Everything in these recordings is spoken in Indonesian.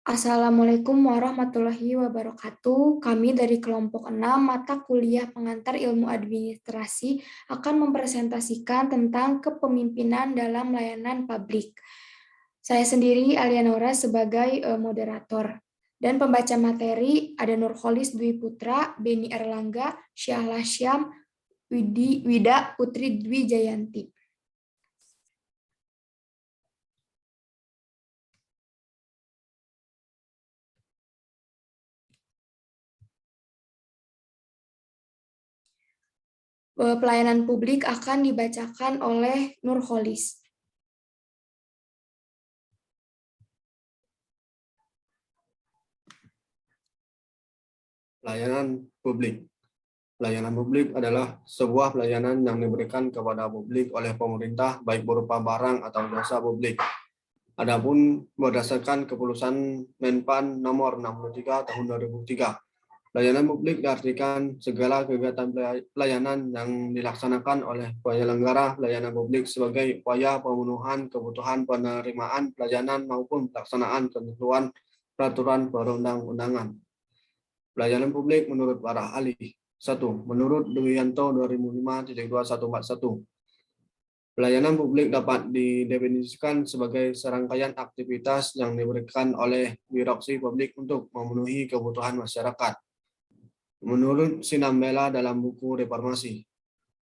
Assalamualaikum warahmatullahi wabarakatuh. Kami dari kelompok 6 mata kuliah pengantar ilmu administrasi akan mempresentasikan tentang kepemimpinan dalam layanan publik. Saya sendiri Alianora sebagai moderator. Dan pembaca materi ada Nurholis Dwi Putra, Beni Erlangga, Syahla Syam, Wida Putri Dwi Jayanti. Pelayanan publik akan dibacakan oleh Nurholis. Pelayanan publik. Pelayanan publik adalah sebuah pelayanan yang diberikan kepada publik oleh pemerintah, baik berupa barang atau jasa publik. Adapun berdasarkan keputusan Menpan nomor 63 tahun 2003, pelayanan publik diartikan segala kegiatan pelayanan yang dilaksanakan oleh penyelenggara pelayanan publik sebagai upaya pemenuhan kebutuhan penerimaan pelayanan maupun pelaksanaan ketentuan peraturan perundang-undangan. Pelayanan publik menurut para ahli. 1. Menurut Dwianto 2005.2141, pelayanan publik dapat didefinisikan sebagai serangkaian aktivitas yang diberikan oleh birokrasi publik untuk memenuhi kebutuhan masyarakat. Menurut Sinambela dalam buku Reformasi,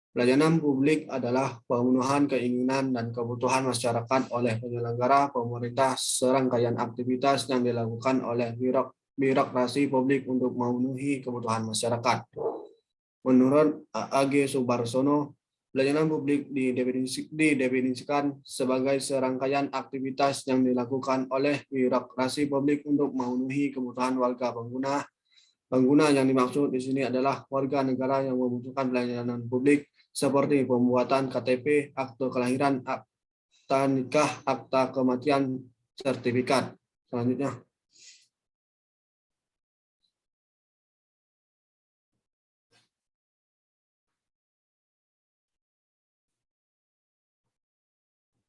pelayanan publik adalah pemenuhan keinginan dan kebutuhan masyarakat oleh penyelenggara pemerintah serangkaian aktivitas yang dilakukan oleh birokrasi publik untuk memenuhi kebutuhan masyarakat. Menurut A.G. Subarsono, pelayanan publik didefinisikan sebagai serangkaian aktivitas yang dilakukan oleh birokrasi publik untuk memenuhi kebutuhan warga pengguna. Pengguna yang dimaksud di sini adalah warga negara yang membutuhkan pelayanan publik seperti pembuatan KTP, akte kelahiran, akta nikah, akta kematian, sertifikat. Selanjutnya.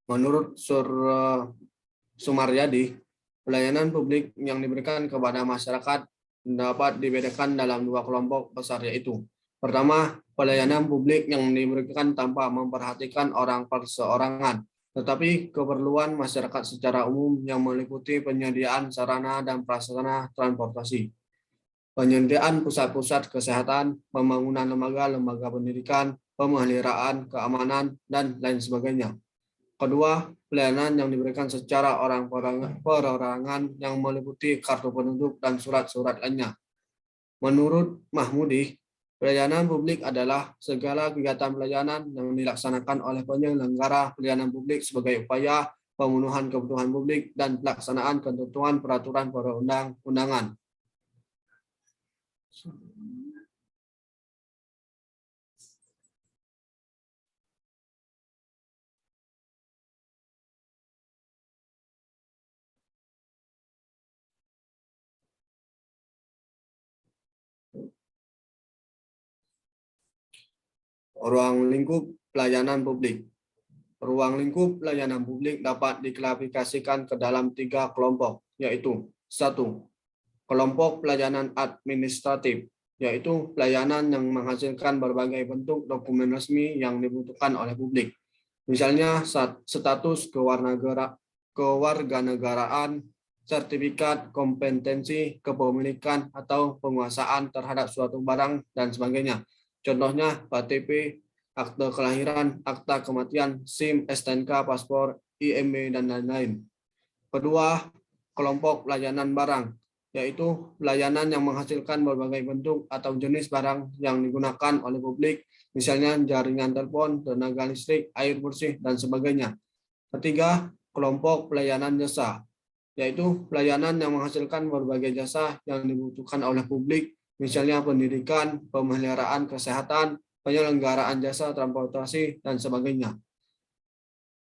Menurut Sumaryadi, pelayanan publik yang diberikan kepada masyarakat dapat dibedakan dalam dua kelompok besar, yaitu pertama, pelayanan publik yang diberikan tanpa memperhatikan orang perseorangan, tetapi keperluan masyarakat secara umum yang meliputi penyediaan sarana dan prasarana transportasi, penyediaan pusat-pusat kesehatan, pembangunan lembaga-lembaga pendidikan, pemeliharaan, keamanan, dan lain sebagainya. Kedua, pelayanan yang diberikan secara perorangan yang meliputi kartu penduduk dan surat-surat lainnya. Menurut Mahmudi, pelayanan publik adalah segala kegiatan pelayanan yang dilaksanakan oleh penyelenggara pelayanan publik sebagai upaya pemenuhan kebutuhan publik dan pelaksanaan ketentuan peraturan perundang-undangan. Ruang lingkup pelayanan publik. Ruang lingkup pelayanan publik dapat diklasifikasikan ke dalam 3 kelompok, yaitu 1. Kelompok pelayanan administratif, yaitu pelayanan yang menghasilkan berbagai bentuk dokumen resmi yang dibutuhkan oleh publik. Misalnya status kewarganegaraan, sertifikat kompetensi kepemilikan atau penguasaan terhadap suatu barang, dan sebagainya. Contohnya KTP, akte kelahiran, akta kematian, SIM, STNK, paspor, IMB, dan lain-lain. Kedua, kelompok pelayanan barang, yaitu pelayanan yang menghasilkan berbagai bentuk atau jenis barang yang digunakan oleh publik, misalnya jaringan telepon, tenaga listrik, air bersih, dan sebagainya. Ketiga, kelompok pelayanan jasa, yaitu pelayanan yang menghasilkan berbagai jasa yang dibutuhkan oleh publik, misalnya pendidikan, pemeliharaan kesehatan, penyelenggaraan jasa transportasi, dan sebagainya.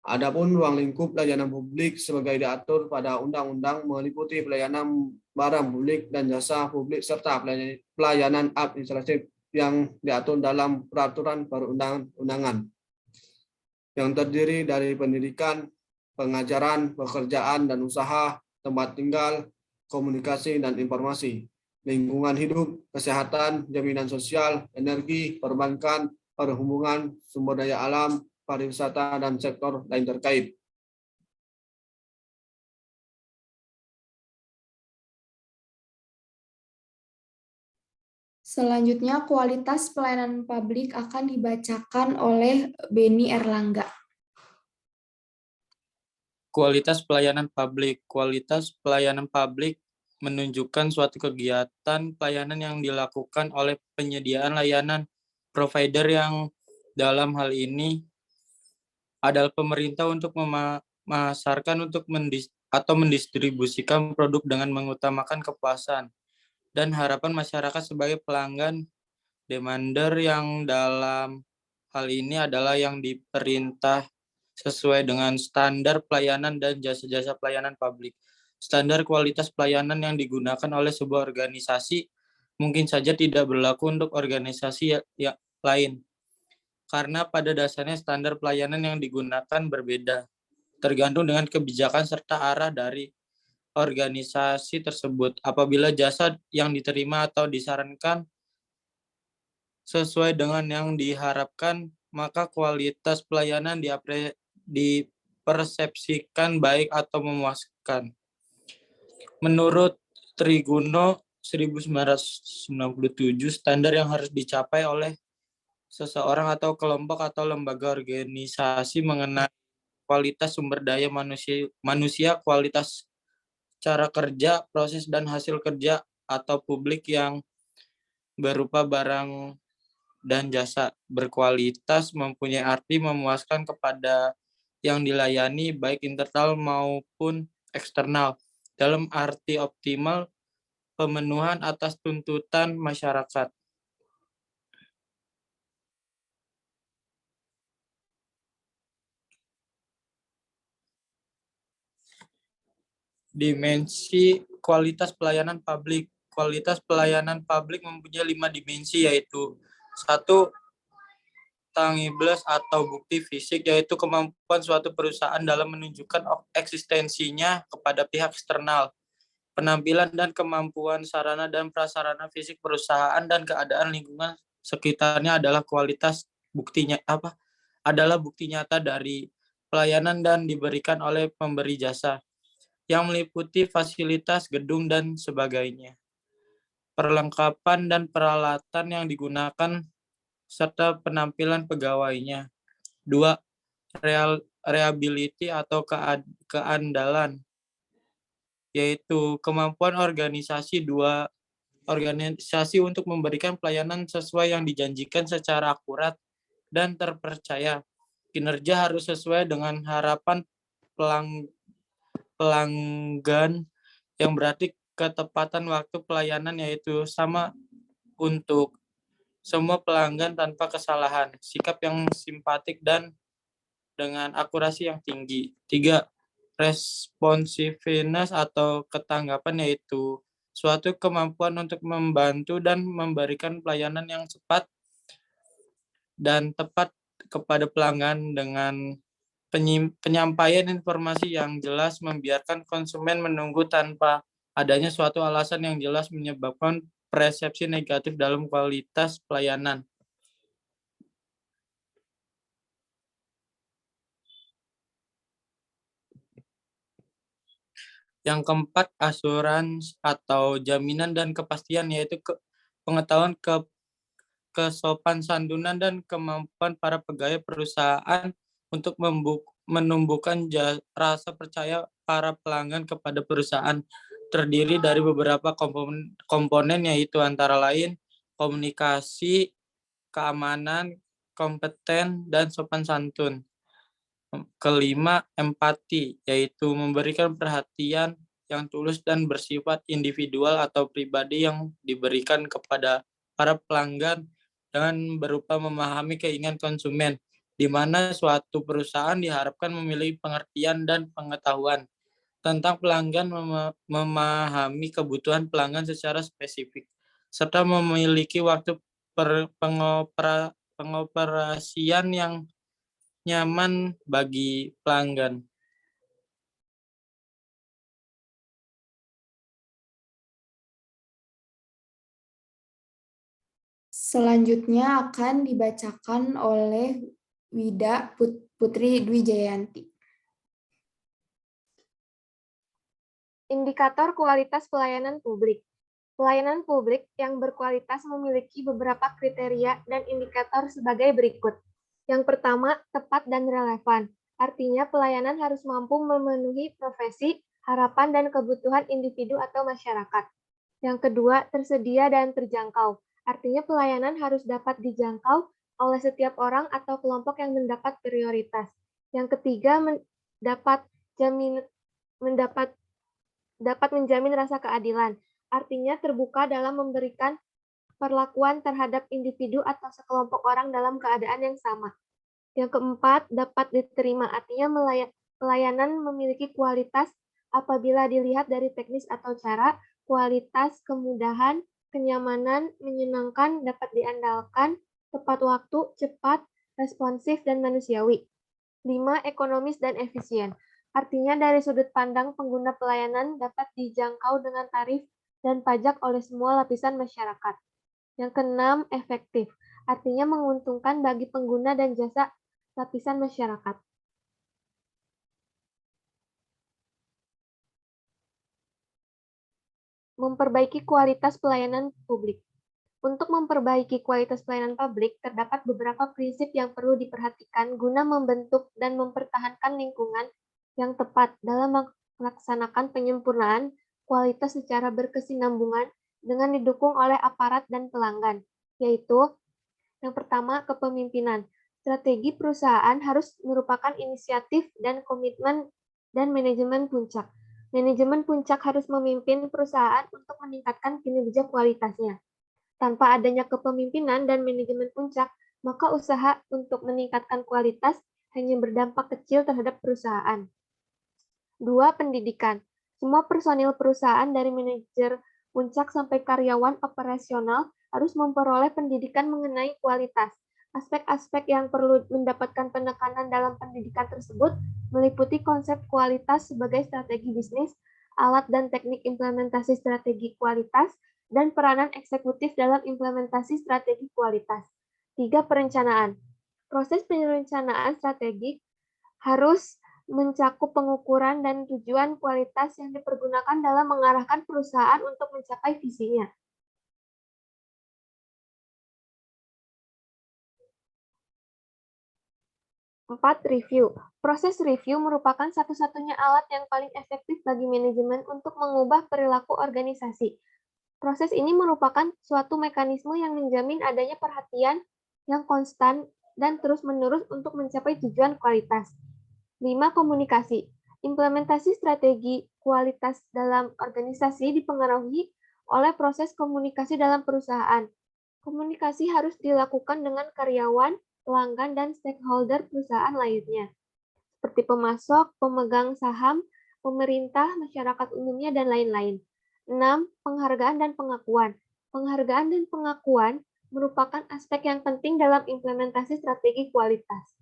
Adapun ruang lingkup pelayanan publik sebagai diatur pada undang-undang meliputi pelayanan barang publik dan jasa publik serta pelayanan administratif yang diatur dalam peraturan perundang-undangan yang terdiri dari pendidikan, pengajaran, pekerjaan dan usaha, tempat tinggal, komunikasi dan informasi, lingkungan hidup, kesehatan, jaminan sosial, energi, perbankan, perhubungan, sumber daya alam, pariwisata, dan sektor lain terkait. Selanjutnya, kualitas pelayanan publik akan dibacakan oleh Beni Erlangga. Kualitas pelayanan publik. Kualitas pelayanan publik menunjukkan suatu kegiatan pelayanan yang dilakukan oleh penyediaan layanan provider yang dalam hal ini adalah pemerintah untuk memasarkan atau mendistribusikan produk dengan mengutamakan kepuasan dan harapan masyarakat sebagai pelanggan. Demander yang dalam hal ini adalah yang diperintah sesuai dengan standar pelayanan dan jasa-jasa pelayanan publik. Standar kualitas pelayanan yang digunakan oleh sebuah organisasi mungkin saja tidak berlaku untuk organisasi yang lain, karena pada dasarnya standar pelayanan yang digunakan berbeda, tergantung dengan kebijakan serta arah dari organisasi tersebut. Apabila jasa yang diterima atau disarankan sesuai dengan yang diharapkan, maka kualitas pelayanan dipersepsikan baik atau memuaskan. Menurut Triguno 1997, standar yang harus dicapai oleh seseorang atau kelompok atau lembaga organisasi mengenai kualitas sumber daya manusia, kualitas cara kerja, proses dan hasil kerja atau publik yang berupa barang dan jasa berkualitas mempunyai arti memuaskan kepada yang dilayani baik internal maupun eksternal, dalam arti optimal pemenuhan atas tuntutan masyarakat. Dimensi kualitas pelayanan publik. Kualitas pelayanan publik mempunyai 5 dimensi, yaitu 1. Tangibles atau bukti fisik, yaitu kemampuan suatu perusahaan dalam menunjukkan eksistensinya kepada pihak eksternal. Penampilan dan kemampuan sarana dan prasarana fisik perusahaan dan keadaan lingkungan sekitarnya adalah adalah bukti nyata dari pelayanan dan diberikan oleh pemberi jasa, yang meliputi fasilitas, gedung, dan sebagainya. Perlengkapan dan peralatan yang digunakan serta penampilan pegawainya. 2. Reliability atau keandalan, yaitu kemampuan organisasi untuk memberikan pelayanan sesuai yang dijanjikan secara akurat dan terpercaya. Kinerja harus sesuai dengan harapan pelanggan, yang berarti ketepatan waktu pelayanan yaitu sama untuk semua pelanggan tanpa kesalahan, sikap yang simpatik dan dengan akurasi yang tinggi. 3. Responsiveness atau ketanggapan, yaitu suatu kemampuan untuk membantu dan memberikan pelayanan yang cepat dan tepat kepada pelanggan dengan penyampaian informasi yang jelas, membiarkan konsumen menunggu tanpa adanya suatu alasan yang jelas menyebabkan persepsi negatif dalam kualitas pelayanan. Yang keempat, asuransi atau jaminan dan kepastian, yaitu pengetahuan kesopan santunan dan kemampuan para pegawai perusahaan untuk menumbuhkan rasa percaya para pelanggan kepada perusahaan, terdiri dari beberapa komponen, yaitu antara lain komunikasi, keamanan, kompeten, dan sopan santun. Kelima, empati, yaitu memberikan perhatian yang tulus dan bersifat individual atau pribadi yang diberikan kepada para pelanggan dengan berupa memahami keinginan konsumen, di mana suatu perusahaan diharapkan memiliki pengertian dan pengetahuan tentang pelanggan, memahami kebutuhan pelanggan secara spesifik, serta memiliki waktu pengoperasian yang nyaman bagi pelanggan. Selanjutnya akan dibacakan oleh Wida Putri Dwi Jayanti. Indikator kualitas pelayanan publik. Pelayanan publik yang berkualitas memiliki beberapa kriteria dan indikator sebagai berikut. Yang pertama, tepat dan relevan. Artinya pelayanan harus mampu memenuhi profesi, harapan, dan kebutuhan individu atau masyarakat. Yang kedua, tersedia dan terjangkau. Artinya pelayanan harus dapat dijangkau oleh setiap orang atau kelompok yang mendapat prioritas. Yang ketiga, dapat menjamin rasa keadilan. Artinya terbuka dalam memberikan perlakuan terhadap individu atau sekelompok orang dalam keadaan yang sama. Yang keempat, dapat diterima. Artinya pelayanan memiliki kualitas apabila dilihat dari teknis atau cara, kualitas, kemudahan, kenyamanan, menyenangkan, dapat diandalkan, tepat waktu, cepat, responsif, dan manusiawi. 5. Ekonomis dan efisien. Artinya dari sudut pandang pengguna pelayanan dapat dijangkau dengan tarif dan pajak oleh semua lapisan masyarakat. Yang keenam, efektif. Artinya menguntungkan bagi pengguna dan jasa lapisan masyarakat. Memperbaiki kualitas pelayanan publik. Untuk memperbaiki kualitas pelayanan publik, terdapat beberapa prinsip yang perlu diperhatikan guna membentuk dan mempertahankan lingkungan yang tepat dalam melaksanakan penyempurnaan kualitas secara berkesinambungan dengan didukung oleh aparat dan pelanggan, yaitu yang pertama, kepemimpinan. Strategi perusahaan harus merupakan inisiatif dan komitmen dan manajemen puncak. Manajemen puncak harus memimpin perusahaan untuk meningkatkan kinerja kualitasnya. Tanpa adanya kepemimpinan dan manajemen puncak, maka usaha untuk meningkatkan kualitas hanya berdampak kecil terhadap perusahaan. 2. Pendidikan. Semua personil perusahaan dari manajer puncak sampai karyawan operasional harus memperoleh pendidikan mengenai kualitas. Aspek-aspek yang perlu mendapatkan penekanan dalam pendidikan tersebut meliputi konsep kualitas sebagai strategi bisnis, alat dan teknik implementasi strategi kualitas, dan peranan eksekutif dalam implementasi strategi kualitas. 3. Perencanaan. Proses perencanaan strategik harus mencakup pengukuran dan tujuan kualitas yang dipergunakan dalam mengarahkan perusahaan untuk mencapai visinya. 4. Review. Proses review merupakan satu-satunya alat yang paling efektif bagi manajemen untuk mengubah perilaku organisasi. Proses ini merupakan suatu mekanisme yang menjamin adanya perhatian yang konstan dan terus-menerus untuk mencapai tujuan kualitas. 5. Komunikasi. Implementasi strategi kualitas dalam organisasi dipengaruhi oleh proses komunikasi dalam perusahaan. Komunikasi harus dilakukan dengan karyawan, pelanggan, dan stakeholder perusahaan lainnya, seperti pemasok, pemegang saham, pemerintah, masyarakat umumnya, dan lain-lain. 6. Penghargaan dan pengakuan. Penghargaan dan pengakuan merupakan aspek yang penting dalam implementasi strategi kualitas.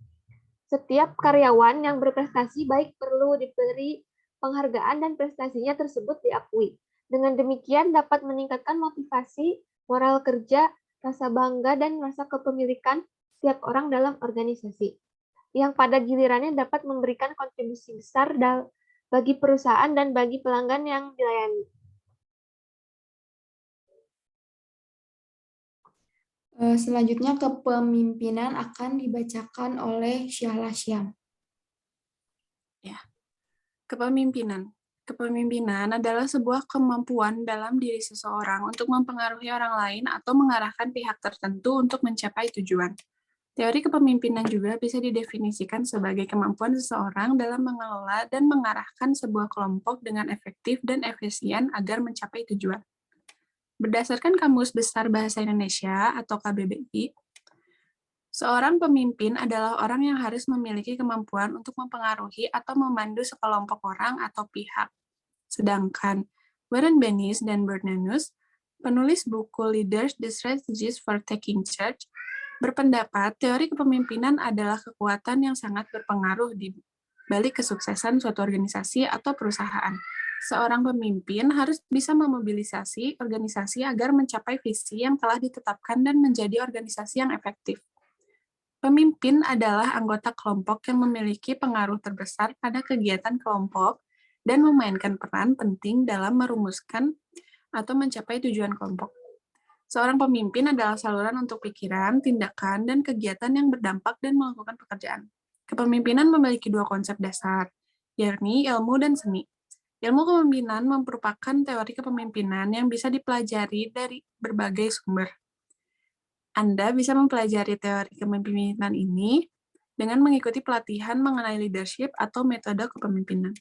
Setiap karyawan yang berprestasi baik perlu diberi penghargaan dan prestasinya tersebut diakui. Dengan demikian dapat meningkatkan motivasi, moral kerja, rasa bangga, dan rasa kepemilikan setiap orang dalam organisasi, yang pada gilirannya dapat memberikan kontribusi besar bagi perusahaan dan bagi pelanggan yang dilayani. Selanjutnya kepemimpinan akan dibacakan oleh Syahla Syam. Ya. Kepemimpinan. Kepemimpinan adalah sebuah kemampuan dalam diri seseorang untuk mempengaruhi orang lain atau mengarahkan pihak tertentu untuk mencapai tujuan. Teori kepemimpinan juga bisa didefinisikan sebagai kemampuan seseorang dalam mengelola dan mengarahkan sebuah kelompok dengan efektif dan efisien agar mencapai tujuan. Berdasarkan Kamus Besar Bahasa Indonesia atau KBBI, seorang pemimpin adalah orang yang harus memiliki kemampuan untuk mempengaruhi atau memandu sekelompok orang atau pihak. Sedangkan Warren Bennis dan Bernanos, penulis buku Leaders: The Strategies for Taking Charge, berpendapat teori kepemimpinan adalah kekuatan yang sangat berpengaruh di balik kesuksesan suatu organisasi atau perusahaan. Seorang pemimpin harus bisa memobilisasi organisasi agar mencapai visi yang telah ditetapkan dan menjadi organisasi yang efektif. Pemimpin adalah anggota kelompok yang memiliki pengaruh terbesar pada kegiatan kelompok dan memainkan peran penting dalam merumuskan atau mencapai tujuan kelompok. Seorang pemimpin adalah saluran untuk pikiran, tindakan, dan kegiatan yang berdampak dan melakukan pekerjaan. Kepemimpinan memiliki dua konsep dasar, yakni ilmu dan seni. Ilmu kepemimpinan merupakan teori kepemimpinan yang bisa dipelajari dari berbagai sumber. Anda bisa mempelajari teori kepemimpinan ini dengan mengikuti pelatihan mengenai leadership atau metode kepemimpinan.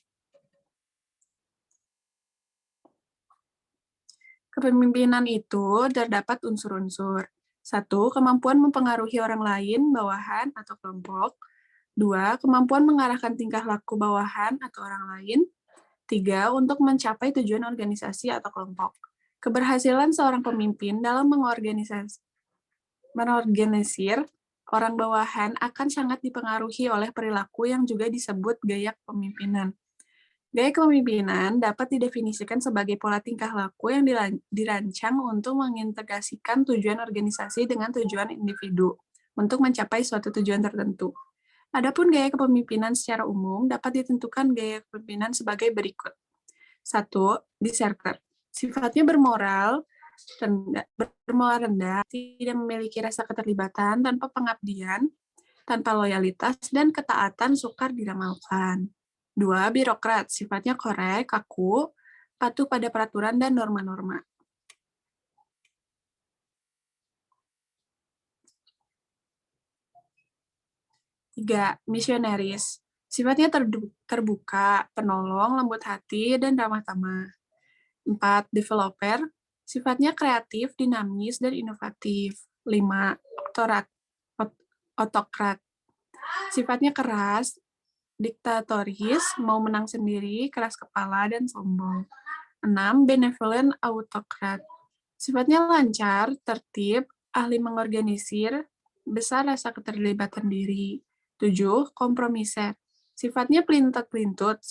Kepemimpinan itu terdapat unsur-unsur. 1. Kemampuan mempengaruhi orang lain, bawahan, atau kelompok. 2. Kemampuan mengarahkan tingkah laku bawahan atau orang lain. 3. Untuk mencapai tujuan organisasi atau kelompok. Keberhasilan seorang pemimpin dalam mengorganisir orang bawahan akan sangat dipengaruhi oleh perilaku yang juga disebut gaya kepemimpinan. Gaya kepemimpinan dapat didefinisikan sebagai pola tingkah laku yang dirancang untuk mengintegrasikan tujuan organisasi dengan tujuan individu untuk mencapai suatu tujuan tertentu. Adapun gaya kepemimpinan secara umum dapat ditentukan gaya kepemimpinan sebagai berikut. 1. Deserter. Sifatnya bermoral rendah, tidak memiliki rasa keterlibatan, tanpa pengabdian, tanpa loyalitas, dan ketaatan sukar diramalkan. 2. Birokrat. Sifatnya korek, kaku, patuh pada peraturan dan norma-norma. 3. Misionaris. Sifatnya terbuka, penolong, lembut hati, dan ramah tamah. 4. Developer. Sifatnya kreatif, dinamis, dan inovatif. 5. Otokrat. Sifatnya keras, diktatoris, mau menang sendiri, keras kepala, dan sombong. 6. Benevolent autokrat. Sifatnya lancar, tertib, ahli mengorganisir, besar rasa keterlibatan diri. 7. Kompromiser. Sifatnya pelintat-pelintut,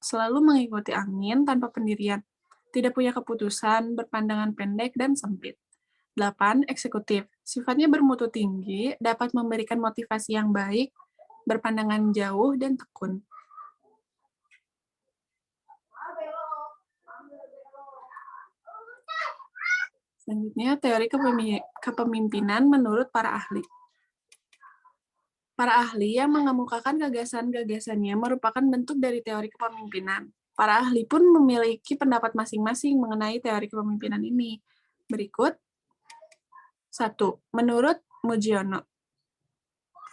selalu mengikuti angin tanpa pendirian, tidak punya keputusan, berpandangan pendek, dan sempit. 8. Eksekutif. Sifatnya bermutu tinggi, dapat memberikan motivasi yang baik, berpandangan jauh, dan tekun. Selanjutnya, teori kepemimpinan menurut para ahli. Para ahli yang mengemukakan gagasan-gagasannya merupakan bentuk dari teori kepemimpinan. Para ahli pun memiliki pendapat masing-masing mengenai teori kepemimpinan ini. Berikut. 1. Menurut Mugiono,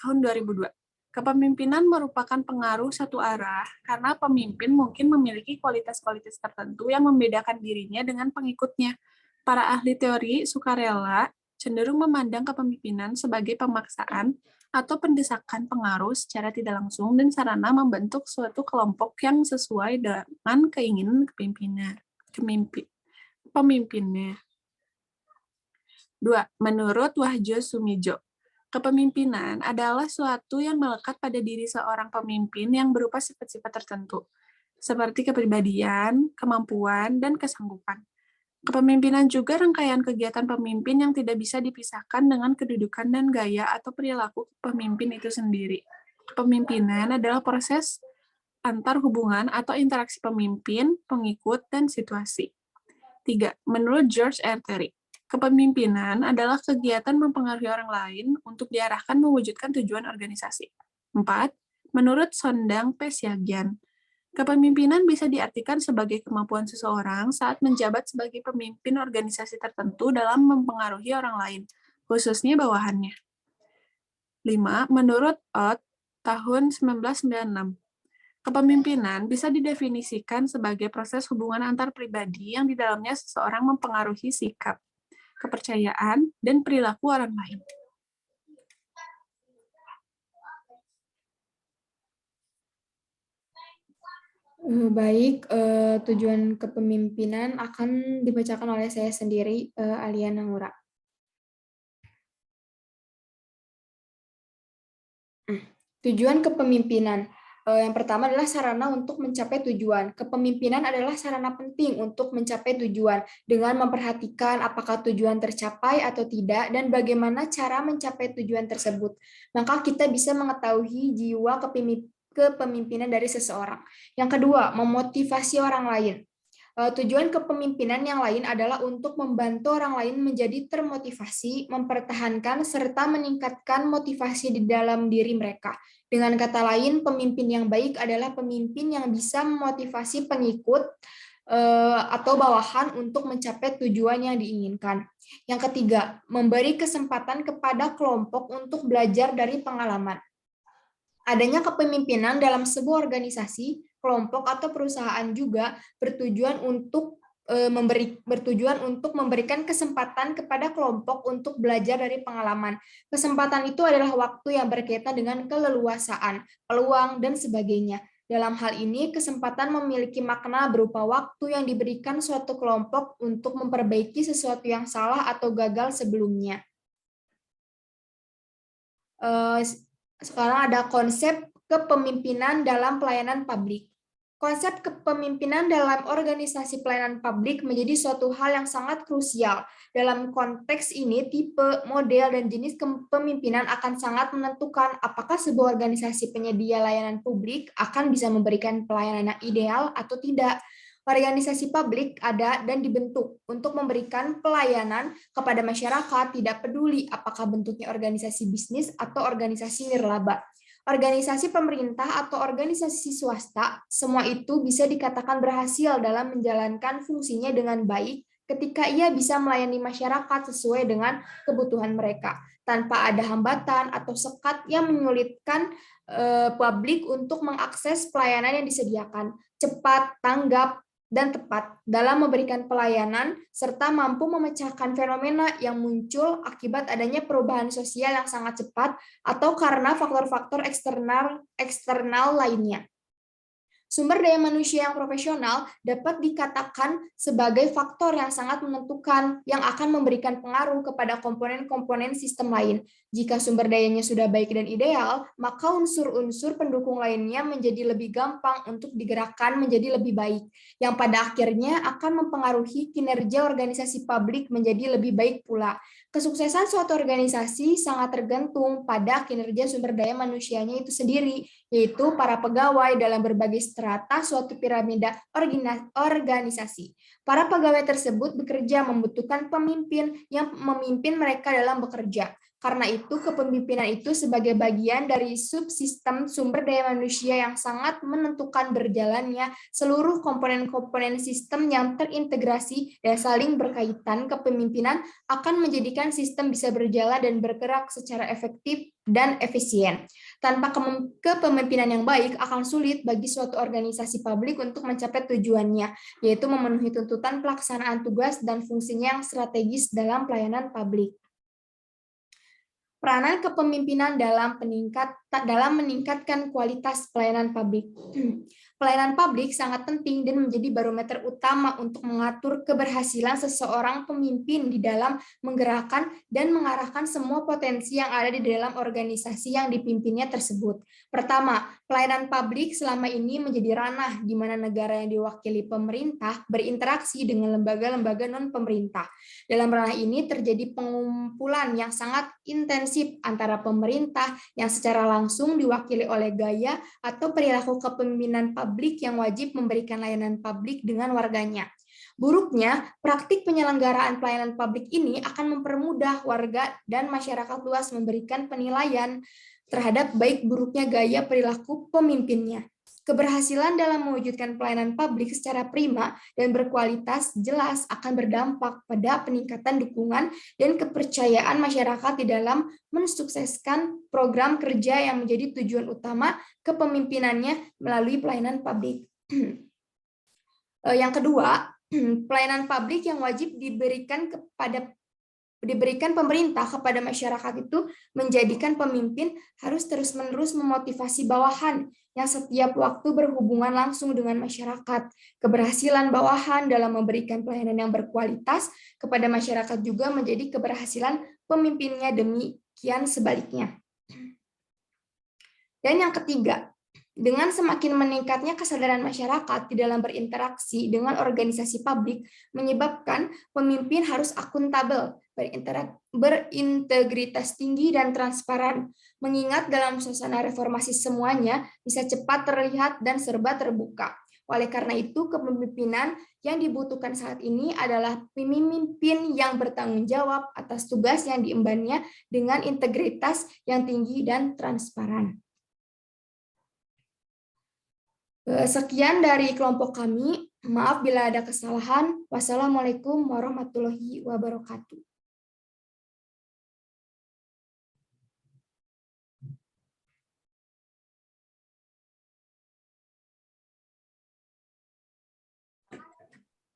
tahun 2002. Kepemimpinan merupakan pengaruh satu arah karena pemimpin mungkin memiliki kualitas-kualitas tertentu yang membedakan dirinya dengan pengikutnya. Para ahli teori sukarela cenderung memandang kepemimpinan sebagai pemaksaan atau pendesakan pengaruh secara tidak langsung dan sarana membentuk suatu kelompok yang sesuai dengan keinginan pemimpinnya. 2. Menurut Wahjo Sumijo, kepemimpinan adalah suatu yang melekat pada diri seorang pemimpin yang berupa sifat-sifat tertentu, seperti kepribadian, kemampuan, dan kesanggupan. Kepemimpinan juga rangkaian kegiatan pemimpin yang tidak bisa dipisahkan dengan kedudukan dan gaya atau perilaku pemimpin itu sendiri. Kepemimpinan adalah proses antar hubungan atau interaksi pemimpin, pengikut, dan situasi. 3. Menurut George R. Terry, kepemimpinan adalah kegiatan mempengaruhi orang lain untuk diarahkan mewujudkan tujuan organisasi. 4. Menurut Sondang P. Siagian, kepemimpinan bisa diartikan sebagai kemampuan seseorang saat menjabat sebagai pemimpin organisasi tertentu dalam mempengaruhi orang lain, khususnya bawahannya. 5. Menurut Ott, tahun 1996, kepemimpinan bisa didefinisikan sebagai proses hubungan antar pribadi yang di dalamnya seseorang mempengaruhi sikap, kepercayaan, dan perilaku orang lain. Baik, tujuan kepemimpinan akan dibacakan oleh saya sendiri, Aliana Ngura. Tujuan kepemimpinan. Yang pertama adalah sarana untuk mencapai tujuan. Kepemimpinan adalah sarana penting untuk mencapai tujuan dengan memperhatikan apakah tujuan tercapai atau tidak dan bagaimana cara mencapai tujuan tersebut. Maka kita bisa mengetahui jiwa kepemimpinan dari seseorang. Yang kedua, memotivasi orang lain. Tujuan kepemimpinan yang lain adalah untuk membantu orang lain menjadi termotivasi, mempertahankan, serta meningkatkan motivasi di dalam diri mereka. Dengan kata lain, pemimpin yang baik adalah pemimpin yang bisa memotivasi pengikut atau bawahan untuk mencapai tujuan yang diinginkan. Yang ketiga, memberi kesempatan kepada kelompok untuk belajar dari pengalaman. Adanya kepemimpinan dalam sebuah organisasi, kelompok, atau perusahaan juga bertujuan untuk memberikan kesempatan kepada kelompok untuk belajar dari pengalaman. Kesempatan itu adalah waktu yang berkaitan dengan keleluasaan, peluang, dan sebagainya. Dalam hal ini, kesempatan memiliki makna berupa waktu yang diberikan suatu kelompok untuk memperbaiki sesuatu yang salah atau gagal sebelumnya. Sekarang ada konsep kepemimpinan dalam pelayanan publik. Konsep kepemimpinan dalam organisasi pelayanan publik menjadi suatu hal yang sangat krusial. Dalam konteks ini, tipe, model, dan jenis kepemimpinan akan sangat menentukan apakah sebuah organisasi penyedia layanan publik akan bisa memberikan pelayanan yang ideal atau tidak. Organisasi publik ada dan dibentuk untuk memberikan pelayanan kepada masyarakat, tidak peduli apakah bentuknya organisasi bisnis atau organisasi nirlaba. Organisasi pemerintah atau organisasi swasta, semua itu bisa dikatakan berhasil dalam menjalankan fungsinya dengan baik ketika ia bisa melayani masyarakat sesuai dengan kebutuhan mereka, tanpa ada hambatan atau sekat yang menyulitkan publik untuk mengakses pelayanan yang disediakan, cepat, tanggap, dan tepat dalam memberikan pelayanan, serta mampu memecahkan fenomena yang muncul akibat adanya perubahan sosial yang sangat cepat atau karena faktor-faktor eksternal lainnya. Sumber daya manusia yang profesional dapat dikatakan sebagai faktor yang sangat menentukan yang akan memberikan pengaruh kepada komponen-komponen sistem lain. Jika sumber dayanya sudah baik dan ideal, maka unsur-unsur pendukung lainnya menjadi lebih gampang untuk digerakkan menjadi lebih baik, yang pada akhirnya akan mempengaruhi kinerja organisasi publik menjadi lebih baik pula. Kesuksesan suatu organisasi sangat tergantung pada kinerja sumber daya manusianya itu sendiri, yaitu para pegawai dalam berbagai strata suatu piramida organisasi. Para pegawai tersebut bekerja membutuhkan pemimpin yang memimpin mereka dalam bekerja. Karena itu, kepemimpinan itu sebagai bagian dari subsistem sumber daya manusia yang sangat menentukan berjalannya seluruh komponen-komponen sistem yang terintegrasi dan saling berkaitan. Kepemimpinan akan menjadikan sistem bisa berjalan dan bergerak secara efektif dan efisien. Tanpa kepemimpinan yang baik, akan sulit bagi suatu organisasi publik untuk mencapai tujuannya, yaitu memenuhi tuntutan pelaksanaan tugas dan fungsinya yang strategis dalam pelayanan publik. Peranan kepemimpinan dalam meningkatkan kualitas pelayanan publik. Pelayanan publik sangat penting dan menjadi barometer utama untuk mengatur keberhasilan seseorang pemimpin di dalam menggerakkan dan mengarahkan semua potensi yang ada di dalam organisasi yang dipimpinnya tersebut. Pertama, pelayanan publik selama ini menjadi ranah di mana negara yang diwakili pemerintah berinteraksi dengan lembaga-lembaga non-pemerintah. Dalam ranah ini terjadi pengumpulan yang sangat intensif antara pemerintah yang secara langsung diwakili oleh gaya atau perilaku kepemimpinan publik yang wajib memberikan layanan publik dengan warganya. Buruknya, praktik penyelenggaraan pelayanan publik ini akan mempermudah warga dan masyarakat luas memberikan penilaian terhadap baik buruknya gaya perilaku pemimpinnya. Keberhasilan dalam mewujudkan pelayanan publik secara prima dan berkualitas jelas akan berdampak pada peningkatan dukungan dan kepercayaan masyarakat di dalam mensukseskan program kerja yang menjadi tujuan utama kepemimpinannya melalui pelayanan publik. Yang kedua, pelayanan publik yang wajib diberikan pemerintah kepada masyarakat itu menjadikan pemimpin harus terus-menerus memotivasi bawahan yang setiap waktu berhubungan langsung dengan masyarakat. Keberhasilan bawahan dalam memberikan pelayanan yang berkualitas kepada masyarakat juga menjadi keberhasilan pemimpinnya, demikian sebaliknya. Dan yang ketiga, Dengan semakin meningkatnya kesadaran masyarakat di dalam berinteraksi dengan organisasi publik, menyebabkan pemimpin harus akuntabel, berintegritas tinggi dan transparan, mengingat dalam suasana reformasi semuanya bisa cepat terlihat dan serba terbuka. Oleh karena itu, kepemimpinan yang dibutuhkan saat ini adalah pemimpin yang bertanggung jawab atas tugas yang diembannya dengan integritas yang tinggi dan transparan. Sekian dari kelompok kami. Maaf bila ada kesalahan. Wassalamualaikum warahmatullahi wabarakatuh.